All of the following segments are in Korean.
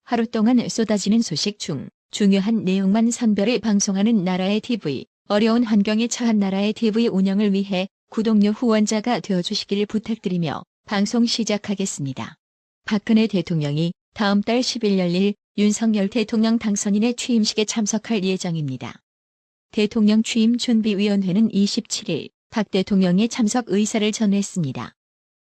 하루 동안 쏟아지는 소식 중 중요한 내용만 선별해 방송하는 나라의 TV, 어려운 환경에 처한 나라의 TV 운영을 위해 구독료 후원자가 되어주시길 부탁드리며 방송 시작하겠습니다. 박근혜 대통령이 다음 달 10일 열릴 윤석열 대통령 당선인의 취임식에 참석할 예정입니다. 대통령 취임 준비위원회는 27일 박 대통령의 참석 의사를 전했습니다.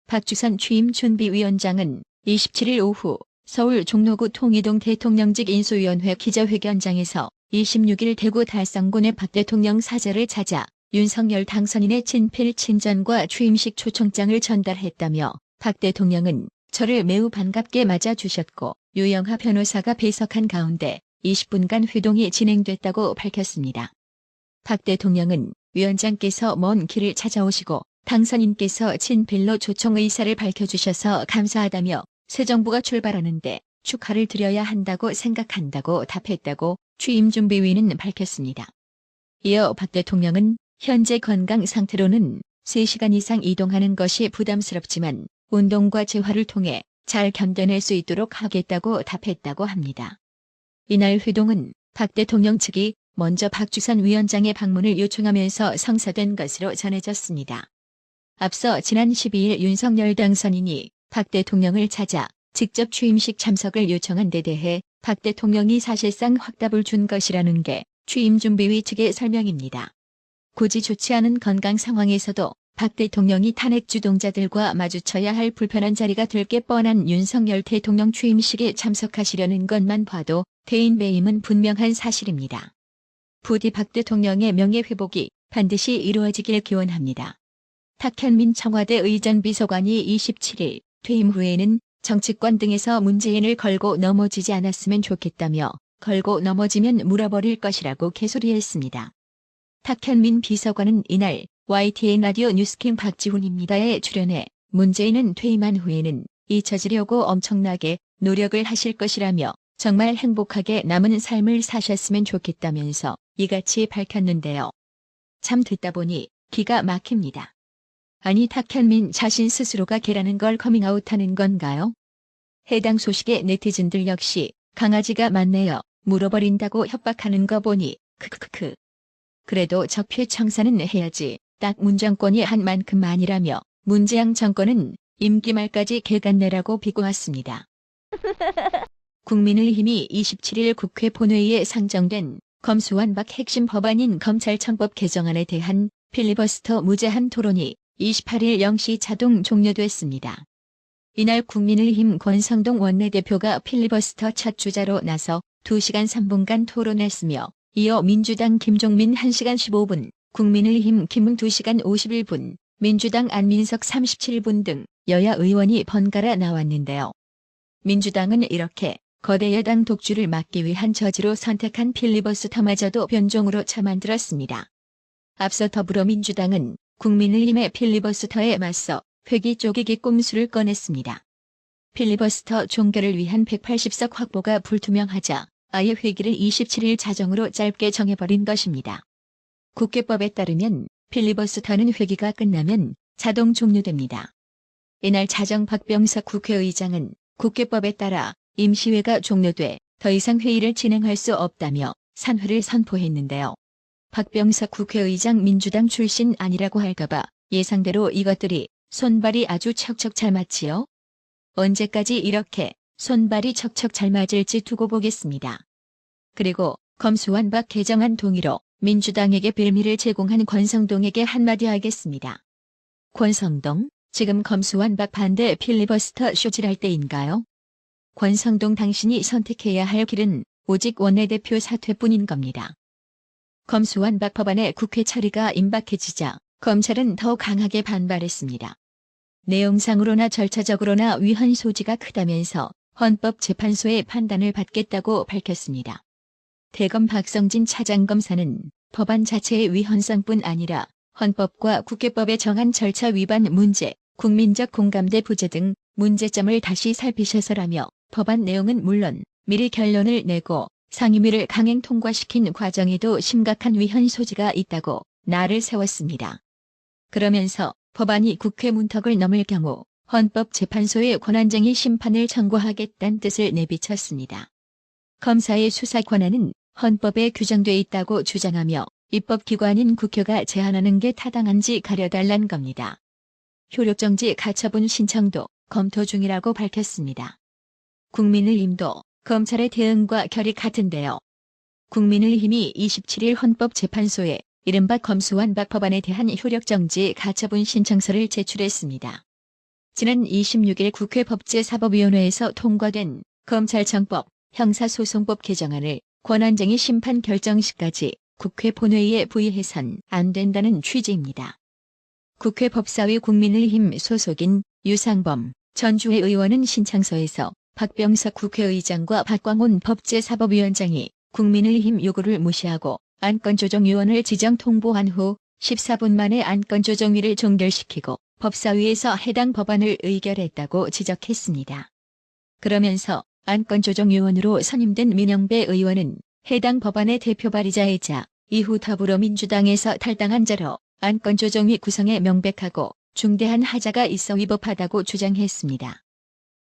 박주선 취임 준비위원장은 27일 오후 서울 종로구 통이동 대통령직 인수위원회 기자회견장에서 26일 대구 달성군의 박 대통령 사저를 찾아 윤석열 당선인의 친필 친전과 취임식 초청장을 전달했다며 박 대통령은 저를 매우 반갑게 맞아주셨고 유영하 변호사가 배석한 가운데 20분간 회동이 진행됐다고 밝혔습니다. 박 대통령은 위원장께서 먼 길을 찾아오시고 당선인께서 친필로 초청 의사를 밝혀주셔서 감사하다며 새 정부가 출발하는데 축하를 드려야 한다고 생각한다고 답했다고 취임준비위는 밝혔습니다. 이어 박 대통령은 현재 건강 상태로는 3시간 이상 이동하는 것이 부담스럽지만 운동과 재활을 통해 잘 견뎌낼 수 있도록 하겠다고 답했다고 합니다. 이날 회동은 박 대통령 측이 먼저 박주선 위원장의 방문을 요청하면서 성사된 것으로 전해졌습니다. 앞서 지난 12일 윤석열 당선인이 박 대통령을 찾아 직접 취임식 참석을 요청한 데 대해 박 대통령이 사실상 확답을 준 것이라는 게 취임준비위 측의 설명입니다. 굳이 좋지 않은 건강 상황에서도 박 대통령이 탄핵 주동자들과 마주쳐야 할 불편한 자리가 될 게 뻔한 윤석열 대통령 취임식에 참석하시려는 것만 봐도 대인배임은 분명한 사실입니다. 부디 박 대통령의 명예회복이 반드시 이루어지길 기원합니다. 탁현민 청와대 의전 비서관이 27일 퇴임 후에는 정치권 등에서 문재인을 걸고 넘어지지 않았으면 좋겠다며 걸고 넘어지면 물어버릴 것이라고 개소리했습니다. 탁현민 비서관은 이날 YTN 라디오 뉴스킹 박지훈입니다에 출연해 문재인은 퇴임한 후에는 잊혀지려고 엄청나게 노력을 하실 것이라며 정말 행복하게 남은 삶을 사셨으면 좋겠다면서 이같이 밝혔는데요. 참 듣다 보니 기가 막힙니다. 아니 탁현민 자신 스스로가 개라는 걸 커밍아웃하는 건가요? 해당 소식에 네티즌들 역시 강아지가 많네요. 물어버린다고 협박하는 거 보니 크크크크. 그래도 적폐청산은 해야지. 딱 문정권이 한 만큼만이라며 문재양 정권은 임기 말까지 개간내라고 비꼬았습니다. 국민의힘이 27일 국회 본회의에 상정된 검수완박 핵심 법안인 검찰청법 개정안에 대한 필리버스터 무제한 토론이 28일 0시 자동 종료됐습니다. 이날 국민의힘 권성동 원내대표가 필리버스터 첫 주자로 나서 2시간 3분간 토론했으며 이어 민주당 김종민 1시간 15분, 국민의힘 김웅 2시간 51분, 민주당 안민석 37분 등 여야 의원이 번갈아 나왔는데요. 민주당은 이렇게 거대 여당 독주를 막기 위한 저지로 선택한 필리버스터마저도 변종으로 처만들었습니다. 앞서 더불어민주당은 국민의힘의 필리버스터에 맞서 회기 쪼개기 꼼수를 꺼냈습니다. 필리버스터 종결을 위한 180석 확보가 불투명하자 아예 회기를 27일 자정으로 짧게 정해버린 것입니다. 국회법에 따르면 필리버스터는 회기가 끝나면 자동 종료됩니다. 이날 자정 박병석 국회의장은 국회법에 따라 임시회가 종료돼 더 이상 회의를 진행할 수 없다며 산회를 선포했는데요. 박병석 국회의장 민주당 출신 아니라고 할까봐 예상대로 이것들이 손발이 아주 척척 잘 맞지요? 언제까지 이렇게 손발이 척척 잘 맞을지 두고 보겠습니다. 그리고 검수완박 개정안 동의로 민주당에게 빌미를 제공한 권성동에게 한마디 하겠습니다. 권성동, 지금 검수완박 반대 필리버스터 쇼질할 때인가요? 권성동 당신이 선택해야 할 길은 오직 원내대표 사퇴뿐인 겁니다. 검수완박 법안의 국회 처리가 임박해지자 검찰은 더 강하게 반발했습니다. 내용상으로나 절차적으로나 위헌 소지가 크다면서 헌법재판소의 판단을 받겠다고 밝혔습니다. 대검 박성진 차장검사는 법안 자체의 위헌성뿐 아니라 헌법과 국회법에 정한 절차 위반 문제, 국민적 공감대 부재 등 문제점을 다시 살피셔서라며 법안 내용은 물론 미리 결론을 내고 상임위를 강행 통과시킨 과정에도 심각한 위헌 소지가 있다고 날을 세웠습니다. 그러면서 법안이 국회 문턱을 넘을 경우 헌법재판소의 권한쟁의 심판을 청구하겠다는 뜻을 내비쳤습니다. 검사의 수사 권한은 헌법에 규정돼 있다고 주장하며 입법기관인 국회가 제한하는 게 타당한지 가려달란 겁니다. 효력정지 가처분 신청도 검토 중이라고 밝혔습니다. 국민의힘도 검찰의 대응과 결이 같은데요. 국민의힘이 27일 헌법재판소에 이른바 검수완박 법안에 대한 효력정지 가처분 신청서를 제출했습니다. 지난 26일 국회 법제사법위원회에서 통과된 검찰청법, 형사소송법 개정안을 권한쟁의 심판 결정시까지 국회 본회의에 부의해선 안 된다는 취지입니다. 국회 법사위 국민의힘 소속인 유상범 전 주회 의원은 신청서에서 박병석 국회의장과 박광온 법제사법위원장이 국민의힘 요구를 무시하고 안건조정위원을 지정 통보한 후 14분 만에 안건조정위를 종결시키고 법사위에서 해당 법안을 의결했다고 지적했습니다. 그러면서 안건조정위원으로 선임된 민영배 의원은 해당 법안의 대표 발의자이자 이후 더불어민주당에서 탈당한 자로 안건조정위 구성에 명백하고 중대한 하자가 있어 위법하다고 주장했습니다.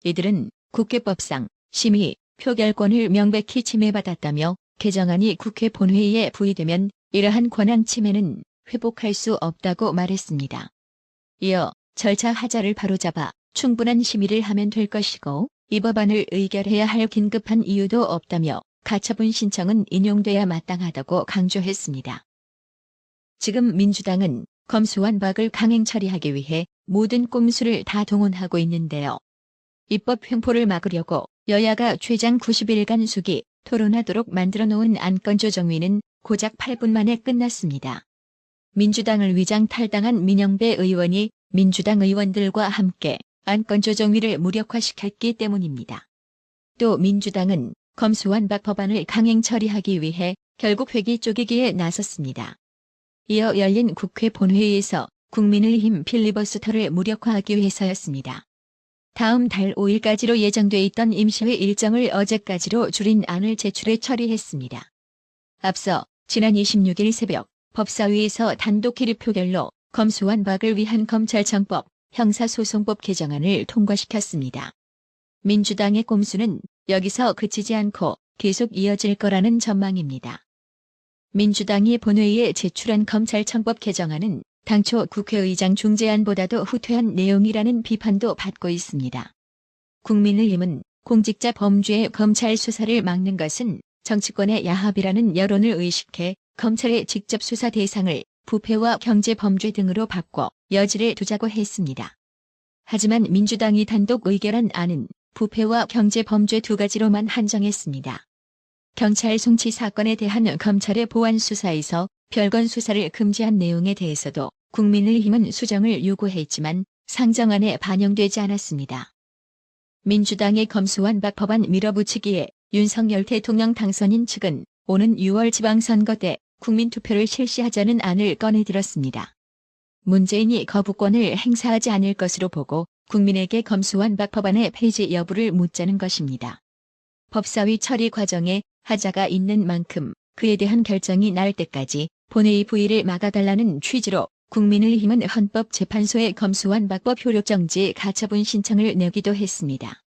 이들은 국회법상 심의, 표결권을 명백히 침해받았다며 개정안이 국회 본회의에 부의되면 이러한 권한 침해는 회복할 수 없다고 말했습니다. 이어 절차 하자를 바로잡아 충분한 심의를 하면 될 것이고 이 법안을 의결해야 할 긴급한 이유도 없다며 가처분 신청은 인용돼야 마땅하다고 강조했습니다. 지금 민주당은 검수완박을 강행 처리하기 위해 모든 꼼수를 다 동원하고 있는데요. 입법 횡포를 막으려고 여야가 최장 90일간 수기, 토론하도록 만들어 놓은 안건조정위는 고작 8분 만에 끝났습니다. 민주당을 위장 탈당한 민영배 의원이 민주당 의원들과 함께 안건조정위를 무력화시켰기 때문입니다. 또 민주당은 검수완박 법안을 강행 처리하기 위해 결국 회기 쪼개기에 나섰습니다. 이어 열린 국회 본회의에서 국민의힘 필리버스터를 무력화하기 위해서였습니다. 다음 달 5일까지로 예정돼 있던 임시회 일정을 어제까지로 줄인 안을 제출해 처리했습니다. 앞서 지난 26일 새벽 법사위에서 단독 기립 표결로 검수완박을 위한 검찰청법, 형사소송법 개정안을 통과시켰습니다. 민주당의 꼼수는 여기서 그치지 않고 계속 이어질 거라는 전망입니다. 민주당이 본회의에 제출한 검찰청법 개정안은 당초 국회의장 중재안보다도 후퇴한 내용이라는 비판도 받고 있습니다. 국민의힘은 공직자 범죄의 검찰 수사를 막는 것은 정치권의 야합이라는 여론을 의식해 검찰의 직접 수사 대상을 부패와 경제범죄 등으로 바꿔 여지를 두자고 했습니다. 하지만 민주당이 단독 의결한 안은 부패와 경제범죄 두 가지로만 한정했습니다. 경찰 송치 사건에 대한 검찰의 보완 수사에서 별건 수사를 금지한 내용에 대해서도 국민의힘은 수정을 요구했지만 상정안에 반영되지 않았습니다. 민주당의 검수완박 법안 밀어붙이기에 윤석열 대통령 당선인 측은 오는 6월 지방선거 때 국민투표를 실시하자는 안을 꺼내들었습니다. 문재인이 거부권을 행사하지 않을 것으로 보고 국민에게 검수완박 법안의 폐지 여부를 묻자는 것입니다. 법사위 처리 과정에 하자가 있는 만큼 그에 대한 결정이 날 때까지 본회의 부의를 막아달라는 취지로 국민의힘은 헌법재판소에 검수완박법 효력정지 가처분 신청을 내기도 했습니다.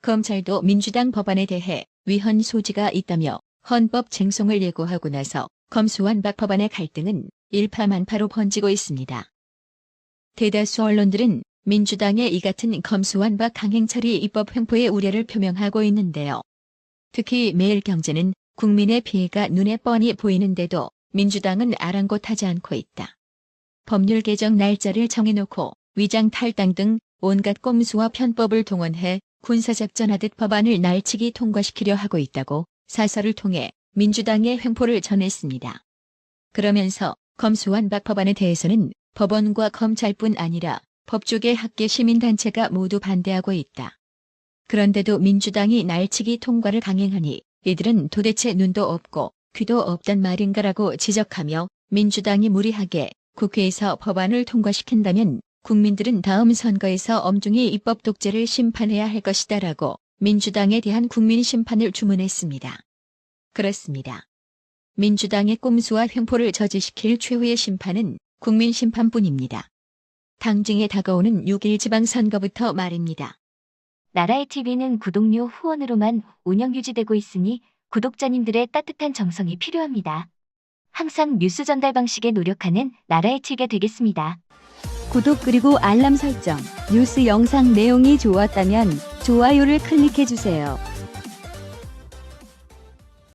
검찰도 민주당 법안에 대해 위헌 소지가 있다며 헌법 쟁송을 예고하고 나서 검수완박 법안의 갈등은 일파만파로 번지고 있습니다. 대다수 언론들은 민주당의 이 같은 검수완박 강행 처리 입법 횡포의 우려를 표명하고 있는데요. 특히 매일경제는 국민의 피해가 눈에 뻔히 보이는데도 민주당은 아랑곳하지 않고 있다. 법률 개정 날짜를 정해놓고 위장 탈당 등 온갖 꼼수와 편법을 동원해 군사작전하듯 법안을 날치기 통과시키려 하고 있다고 사설을 통해 민주당의 횡포를 전했습니다. 그러면서 검수완박 법안에 대해서는 법원과 검찰뿐 아니라 법조계 학계 시민단체가 모두 반대하고 있다. 그런데도 민주당이 날치기 통과를 강행하니 이들은 도대체 눈도 없고 귀도 없단 말인가라고 지적하며 민주당이 무리하게 국회에서 법안을 통과시킨다면 국민들은 다음 선거에서 엄중히 입법 독재를 심판해야 할 것이다라고 민주당에 대한 국민 심판을 주문했습니다. 그렇습니다. 민주당의 꼼수와 횡포를 저지시킬 최후의 심판은 국민 심판뿐입니다. 당중에 다가오는 6일 지방선거부터 말입니다. 나라의 TV는 구독료 후원으로만 운영 유지되고 있으니 구독자님들의 따뜻한 정성이 필요합니다. 항상 뉴스 전달 방식에 노력하는 나라의 TV가 되겠습니다. 구독 그리고 알람 설정, 뉴스 영상 내용이 좋았다면 좋아요를 클릭해주세요.